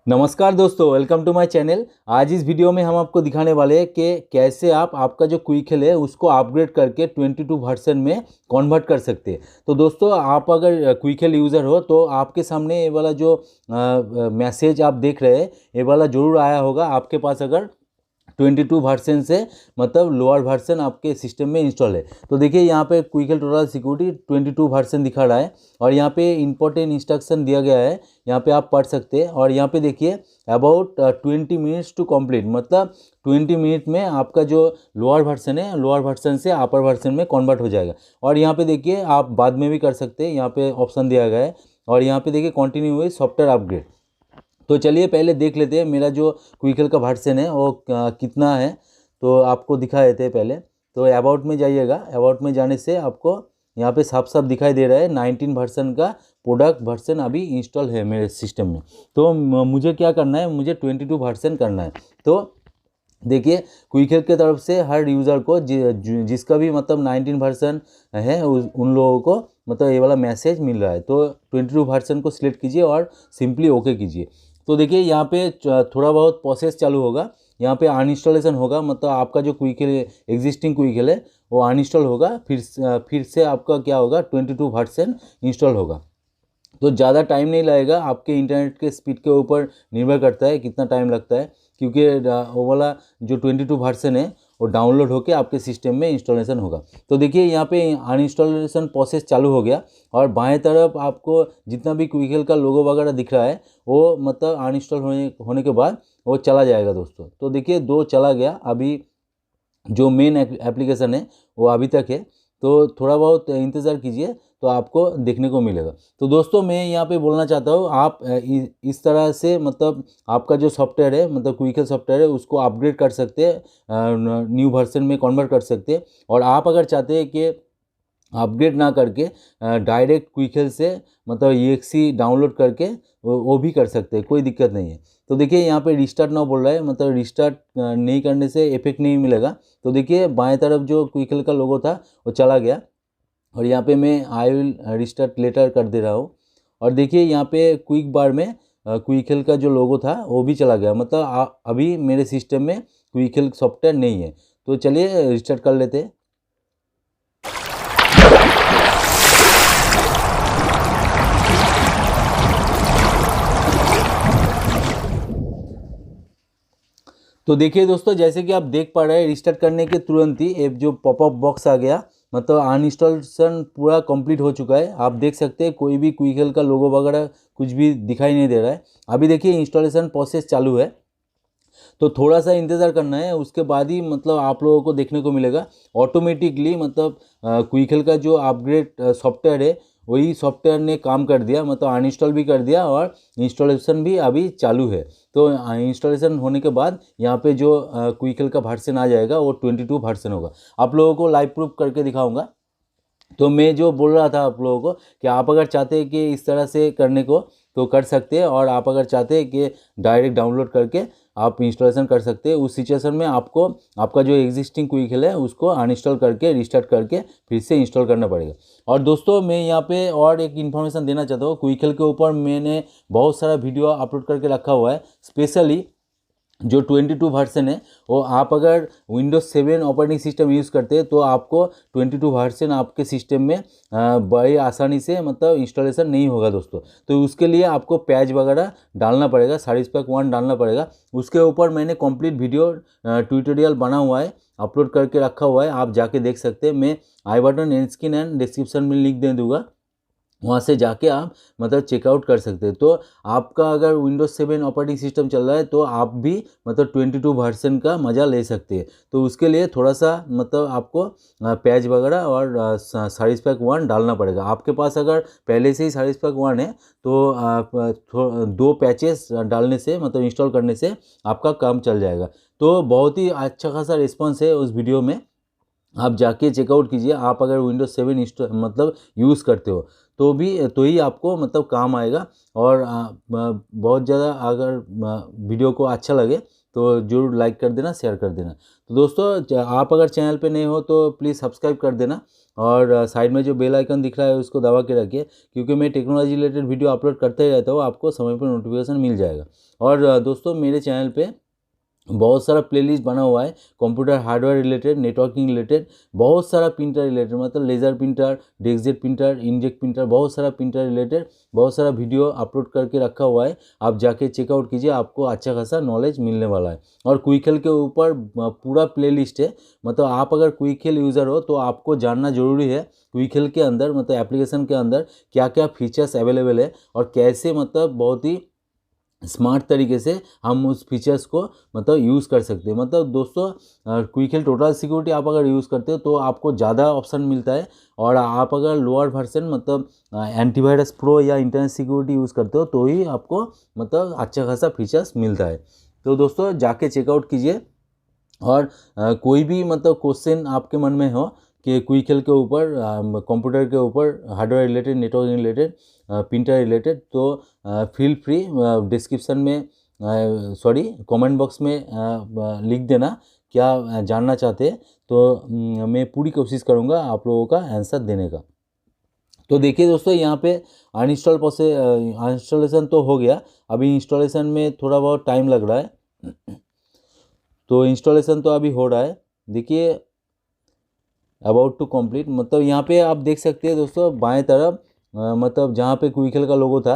नमस्कार दोस्तों, welcome to my channel. आज इस वीडियो में हम आपको दिखाने वाले हैं कि कैसे आप आपका जो क्विकल है उसको अपग्रेड करके 22 वर्जन में कन्वर्ट कर सकते हैं। तो दोस्तों, आप अगर क्विकल यूज़र हो तो आपके सामने ये वाला जो मैसेज आप देख रहे हैं, ये वाला ज़रूर आया होगा आपके पास अगर 22 वर्जन से मतलब लोअर वर्जन आपके सिस्टम में इंस्टॉल है। तो देखिए यहाँ पे क्विकल टोटल सिक्योरिटी 22 वर्जन दिखा रहा है और यहाँ पे इंपॉर्टेंट इंस्ट्रक्शन दिया गया है, यहाँ पे आप पढ़ सकते हैं। और यहाँ पे देखिए अबाउट 20 मिनट्स टू कंप्लीट, मतलब 20 मिनट में आपका जो लोअर वर्जन है, लोअर वर्जन से अपर वर्जन में कन्वर्ट हो जाएगा। और यहाँ पे देखिए आप बाद में भी कर सकते हैं, यहाँ पे ऑप्शन दिया गया है। और यहाँ पे देखिए कंटिन्यू विद सॉफ्टवेयर अपग्रेड। तो चलिए पहले देख लेते हैं मेरा जो क्विकल का वर्जन है वो कितना है। तो आपको दिखा देते हैं पहले। तो अबाउट में जाइएगा, अबाउट में जाने से आपको यहाँ पे साफ साफ दिखाई दे रहा है 19 वर्जन का प्रोडक्ट वर्जन अभी इंस्टॉल है मेरे सिस्टम में। तो मुझे क्या करना है, मुझे 22 वर्जन करना है। तो देखिए क्विकल की तरफ से हर यूज़र को जिसका भी मतलब 19 वर्जन है उन लोगों को मतलब ये वाला मैसेज मिल रहा है। तो 22 वर्जन को सिलेक्ट कीजिए और सिंपली ओके कीजिए। तो देखिए यहाँ पे थोड़ा बहुत प्रोसेस चालू होगा, यहाँ पे अनइंस्टॉलेशन होगा, मतलब आपका जो क्विकल एग्जिस्टिंग क्विकल है वो अनइंस्टॉल होगा, फिर से आपका क्या होगा 22 वर्जन इंस्टॉल होगा। तो ज़्यादा टाइम नहीं लगेगा, आपके इंटरनेट के स्पीड के ऊपर निर्भर करता है कितना टाइम लगता है, क्योंकि वो वाला जो 22 वर्जन है वो डाउनलोड होके आपके सिस्टम में इंस्टॉलेशन होगा। तो देखिए यहाँ पे अनइंस्टॉलेशन प्रोसेस चालू हो गया और बाएं तरफ आपको जितना भी क्विकल का लोगो वगैरह दिख रहा है वो मतलब अनइंस्टॉल होने के बाद वो चला जाएगा दोस्तों। तो देखिए 2 चला गया, अभी जो मेन एप्लीकेशन है वो अभी तक है। तो थोड़ा बहुत इंतज़ार कीजिए तो आपको देखने को मिलेगा। तो दोस्तों मैं यहाँ पे बोलना चाहता हूँ, आप इस तरह से मतलब आपका जो सॉफ्टवेयर है मतलब क्विकल सॉफ्टवेयर है उसको अपग्रेड कर सकते हैं, न्यू वर्जन में कन्वर्ट कर सकते हैं। और आप अगर चाहते हैं कि अपग्रेड ना करके डायरेक्ट क्विकल से मतलब EXE डाउनलोड करके वो भी कर सकते हैं, कोई दिक्कत नहीं है। तो देखिए यहाँ पे रिस्टार्ट ना बोल रहा है, मतलब रिस्टार्ट नहीं करने से इफेक्ट नहीं मिलेगा। तो देखिए बाएं तरफ जो क्विकल का लोगो था वो चला गया और यहाँ पे मैं आई विल रिस्टार्ट लेटर कर दे रहा हूँ। और देखिए यहाँ पे क्विक बार में क्विकल का जो लोगो था वो भी चला गया, मतलब अभी मेरे सिस्टम में क्विकल सॉफ्टवेयर नहीं है। तो चलिए रिस्टार्ट कर लेते हैं। तो देखिए दोस्तों, जैसे कि आप देख पा रहे हैं रिस्टार्ट करने के तुरंत ही एक जो पॉपअप बॉक्स आ गया, मतलब अनइंस्टॉलेशन पूरा कंप्लीट हो चुका है। आप देख सकते हैं कोई भी क्विकल का लोगो वगैरह कुछ भी दिखाई नहीं दे रहा है। अभी देखिए इंस्टॉलेशन प्रोसेस चालू है, तो थोड़ा सा इंतज़ार करना है, उसके बाद ही मतलब आप लोगों को देखने को मिलेगा ऑटोमेटिकली। मतलब क्विकल का जो अपग्रेड सॉफ्टवेयर है वही सॉफ्टवेयर ने काम कर दिया, मतलब अनइंस्टॉल भी कर दिया और इंस्टॉलेशन भी अभी चालू है। तो इंस्टॉलेशन होने के बाद यहाँ पे जो क्विकल का वर्जन आ जाएगा वो 22 वर्जन होगा। आप लोगों को लाइव प्रूफ करके दिखाऊंगा। तो मैं जो बोल रहा था आप लोगों को कि आप अगर चाहते हैं कि इस तरह से करने को तो कर सकते हैं, और आप अगर चाहते हैं कि डायरेक्ट डाउनलोड करके आप इंस्टॉलेशन कर सकते हैं। उस सिचुएशन में आपको आपका जो एग्जिस्टिंग क्विकल है उसको अनइंस्टॉल करके रिस्टार्ट करके फिर से इंस्टॉल करना पड़ेगा। और दोस्तों मैं यहाँ पे और एक इन्फॉर्मेशन देना चाहता हूँ, क्विकल के ऊपर मैंने बहुत सारा वीडियो अपलोड करके रखा हुआ है। स्पेशली जो 22 वर्जन है वो आप अगर विंडोज़ 7 ऑपरेटिंग सिस्टम यूज़ करते हैं तो आपको 22 वर्जन आपके सिस्टम में बड़ी आसानी से मतलब इंस्टॉलेशन नहीं होगा दोस्तों। तो उसके लिए आपको पैच वगैरह डालना पड़ेगा, ServicePack 1 डालना पड़ेगा। उसके ऊपर मैंने कंप्लीट वीडियो ट्यूटोरियल बना हुआ है, अपलोड करके रखा हुआ है, आप जाके देख सकते हैं। मैं I button, and screen and description में लिंक दे दूँगा, वहाँ से जाके आप मतलब चेकआउट कर सकते हैं। तो आपका अगर विंडोज़ 7 ऑपरेटिंग सिस्टम चल रहा है तो आप भी मतलब 22 वर्जन का मज़ा ले सकते हैं। तो उसके लिए थोड़ा सा मतलब आपको पैच वगैरह और ServicePack 1 डालना पड़ेगा। आपके पास अगर पहले से ही ServicePack 1 है तो आप 2 पैचेस डालने से मतलब इंस्टॉल करने से आपका काम चल जाएगा। तो बहुत ही अच्छा खासा रिस्पॉन्स है उस वीडियो में, आप जाके चेकआउट कीजिए। आप अगर विंडोज़ 7 मतलब यूज़ करते हो तो ही आपको मतलब काम आएगा। और बहुत ज़्यादा अगर वीडियो को अच्छा लगे तो जरूर लाइक कर देना, शेयर कर देना। तो दोस्तों आप अगर चैनल पे नए हो तो प्लीज़ सब्सक्राइब कर देना, और साइड में जो बेल आइकन दिख रहा है उसको दबा के रखिए, क्योंकि मैं टेक्नोलॉजी रिलेटेड वीडियो अपलोड करते ही रहता हूँ, आपको समय पर नोटिफिकेशन मिल जाएगा। और दोस्तों मेरे चैनल पे बहुत सारा प्लेलिस्ट बना हुआ है, computer hardware related, networking related, बहुत सारा प्रिंटर रिलेटेड, मतलब laser printer, DeskJet printer, inkjet printer, बहुत सारा प्रिंटर रिलेटेड बहुत सारा वीडियो अपलोड करके रखा हुआ है। आप जाके चेकआउट कीजिए, आपको अच्छा खासा नॉलेज मिलने वाला है। और क्विकहेल के ऊपर पूरा प्लेलिस्ट है, मतलब आप अगर क्विकहेल यूज़र हो तो आपको जानना ज़रूरी है क्विकहेल के अंदर, मतलब एप्लीकेशन के अंदर क्या क्या फीचर्स अवेलेबल है, और कैसे मतलब बहुत ही स्मार्ट तरीके से हम उस फीचर्स को मतलब यूज़ कर सकते हैं। मतलब दोस्तों क्विकहेल टोटल सिक्योरिटी आप अगर यूज़ करते हो तो आपको ज़्यादा ऑप्शन मिलता है, और आप अगर लोअर वर्जन मतलब एंटीवायरस प्रो या इंटरनेट सिक्योरिटी यूज़ करते हो तो ही आपको मतलब अच्छा खासा फीचर्स मिलता है। तो दोस्तों जाके चेकआउट कीजिए। और कोई भी मतलब क्वेश्चन आपके मन में हो कि क्विकहेल के ऊपर, कंप्यूटर के ऊपर, hardware related, networking related, printer related, तो फील फ्री डिस्क्रिप्शन में, सॉरी कमेंट बॉक्स में लिख देना क्या जानना चाहते हैं, तो मैं पूरी कोशिश करूँगा आप लोगों का आंसर देने का। तो देखिए दोस्तों यहाँ पे इंस्टॉलेशन तो हो गया, अभी इंस्टॉलेशन में थोड़ा बहुत टाइम लग रहा है। तो इंस्टॉलेशन तो अभी हो रहा है, देखिए अबाउट टू कंप्लीट, मतलब यहाँ पे आप देख सकते हैं दोस्तों बाएं तरफ, मतलब जहाँ पे क्विकहेल का लोगो था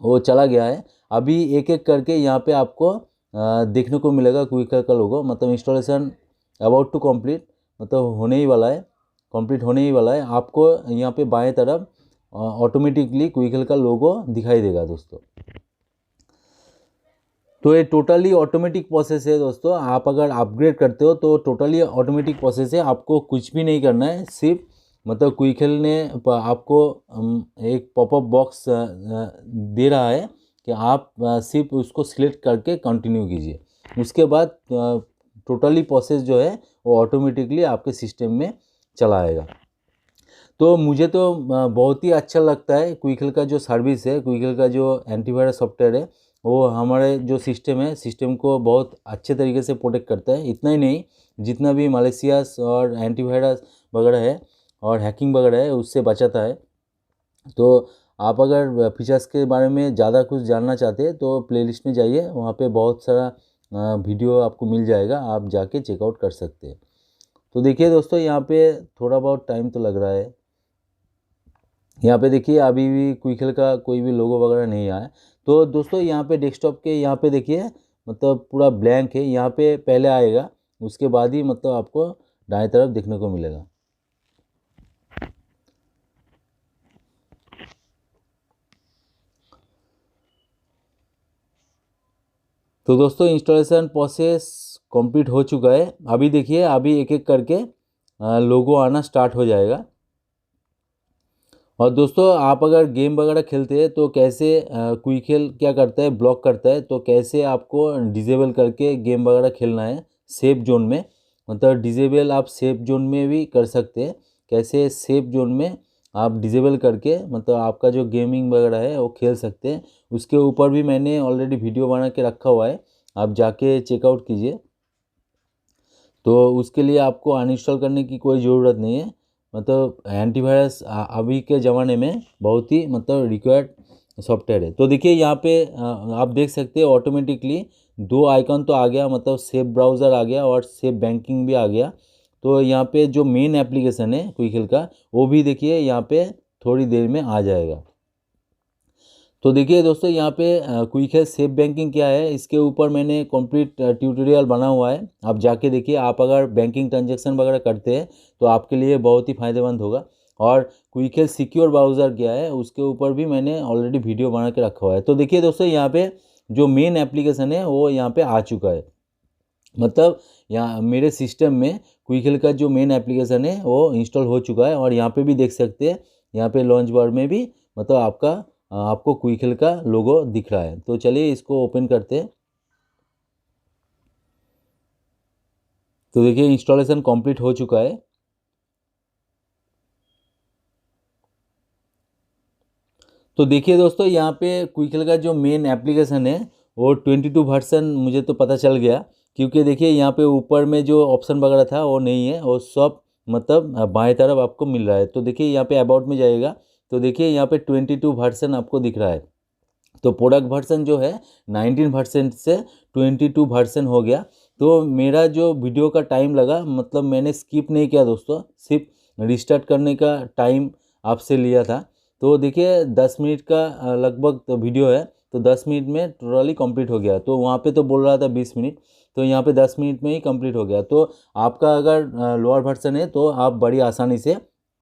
वो चला गया है। अभी एक एक करके यहाँ पे आपको देखने को मिलेगा क्विकहेल का लोगो, मतलब इंस्टॉलेशन अबाउट टू कंप्लीट, मतलब होने ही वाला है, कंप्लीट होने ही वाला है। आपको यहाँ पे बाएं तरफ ऑटोमेटिकली क्विकहेल का लोगो दिखाई देगा दोस्तों। तो ये टोटली ऑटोमेटिक प्रोसेस है दोस्तों, आप अगर अपग्रेड करते हो तो टोटली ऑटोमेटिक प्रोसेस है, आपको कुछ भी नहीं करना है। सिर्फ मतलब क्विकहेल ने आपको एक पॉपअप बॉक्स दे रहा है कि आप सिर्फ उसको सिलेक्ट करके कंटिन्यू कीजिए, उसके बाद टोटली प्रोसेस जो है वो ऑटोमेटिकली आपके सिस्टम में चला आएगा। तो मुझे तो बहुत ही अच्छा लगता है क्विकहेल का जो सर्विस है, क्विकहेल का जो एंटीवायरस सॉफ्टवेयर है, वो हमारे जो सिस्टम है, सिस्टम को बहुत अच्छे तरीके से प्रोटेक्ट करता है। इतना ही नहीं, जितना भी मालिशियस और एंटीवायरस वगैरह है और हैकिंग वगैरह है उससे बचाता है। तो आप अगर फीचर्स के बारे में ज़्यादा कुछ जानना चाहते हैं तो प्लेलिस्ट में जाइए, वहाँ पे बहुत सारा वीडियो आपको मिल जाएगा, आप जाके चेकआउट कर सकते हैं। तो देखिए दोस्तों यहाँ पे थोड़ा बहुत टाइम तो लग रहा है, यहाँ पे देखिए अभी भी क्विकहेल का कोई भी लोगो वगैरह नहीं आया। तो दोस्तों यहाँ पे डेस्कटॉप के यहाँ पे देखिए मतलब पूरा ब्लैंक है, यहाँ पे पहले आएगा उसके बाद ही मतलब आपको दाएं तरफ देखने को मिलेगा। तो दोस्तों इंस्टॉलेशन प्रोसेस कंप्लीट हो चुका है, अभी देखिए अभी एक एक करके लोगो आना स्टार्ट हो जाएगा। और दोस्तों आप अगर गेम वगैरह खेलते हैं तो कैसे क्विकहेल क्या करता है, ब्लॉक करता है, तो कैसे आपको डिजेबल करके गेम वगैरह खेलना है सेफ जोन में, मतलब डिजेबल आप सेफ जोन में भी कर सकते हैं। कैसे सेफ जोन में आप डिजेबल करके मतलब आपका जो गेमिंग वगैरह है वो खेल सकते हैं, उसके ऊपर भी मैंने ऑलरेडी वीडियो बना के रखा हुआ है, आप जाके चेकआउट कीजिए। तो उसके लिए आपको अनइंस्टॉल करने की कोई ज़रूरत नहीं है, मतलब एंटीवायरस अभी के ज़माने में बहुत ही मतलब रिक्वायर्ड सॉफ्टवेयर है। तो देखिए यहाँ पे आप देख सकते हैं ऑटोमेटिकली दो आइकन तो आ गया, मतलब सेफ ब्राउज़र आ गया और सेफ बैंकिंग भी आ गया। तो यहाँ पे जो मेन एप्लीकेशन है क्विकहेल का वो भी देखिए यहाँ पे थोड़ी देर में आ जाएगा। तो देखिए दोस्तों यहाँ पे क्विकहेल सेफ बैंकिंग क्या है, इसके ऊपर मैंने कंप्लीट ट्यूटोरियल बना हुआ है, आप जाके देखिए। आप अगर बैंकिंग ट्रांजैक्शन वगैरह करते हैं तो आपके लिए बहुत ही फ़ायदेमंद होगा। और क्विकहेल सिक्योर ब्राउज़र क्या है उसके ऊपर भी मैंने ऑलरेडी वीडियो बना के रखा हुआ है। तो देखिए दोस्तों यहाँ पे जो मेन एप्लीकेशन है वो यहाँ पे आ चुका है, मतलब यहाँ मेरे सिस्टम में क्विकहेल का जो मेन एप्लीकेशन है वो इंस्टॉल हो चुका है। और यहाँ पे भी देख सकते हैं, यहाँ पे लॉन्च बार में भी मतलब आपको क्विकहेल का लोगो दिख रहा है। तो चलिए इसको ओपन करते हैं। तो देखिए इंस्टॉलेशन कंप्लीट हो चुका है। तो देखिए दोस्तों यहाँ पे क्विकहेल का जो मेन एप्लीकेशन है वो 22 वर्सन मुझे तो पता चल गया, क्योंकि देखिए यहाँ पे ऊपर में जो ऑप्शन वगैरह था वो नहीं है, वो सब मतलब बाएं तरफ आपको मिल रहा है। तो देखिए यहाँ पे अबाउट में जाइएगा तो देखिए यहाँ पे 22 वर्सन आपको दिख रहा है। तो प्रोडक्ट वर्सन जो है 19 वर्सन से 22 वर्सन हो गया। तो मेरा जो वीडियो का टाइम लगा, मतलब मैंने स्किप नहीं किया दोस्तों, सिर्फ रिस्टार्ट करने का टाइम आपसे लिया था। तो देखिए 10 मिनट का लगभग तो वीडियो है, तो 10 मिनट में टोटली कंप्लीट हो गया। तो वहाँ पे तो बोल रहा था 20 मिनट, तो यहाँ पे 10 मिनट में ही कंप्लीट हो गया। तो आपका अगर लोअर वर्सन है तो आप बड़ी आसानी से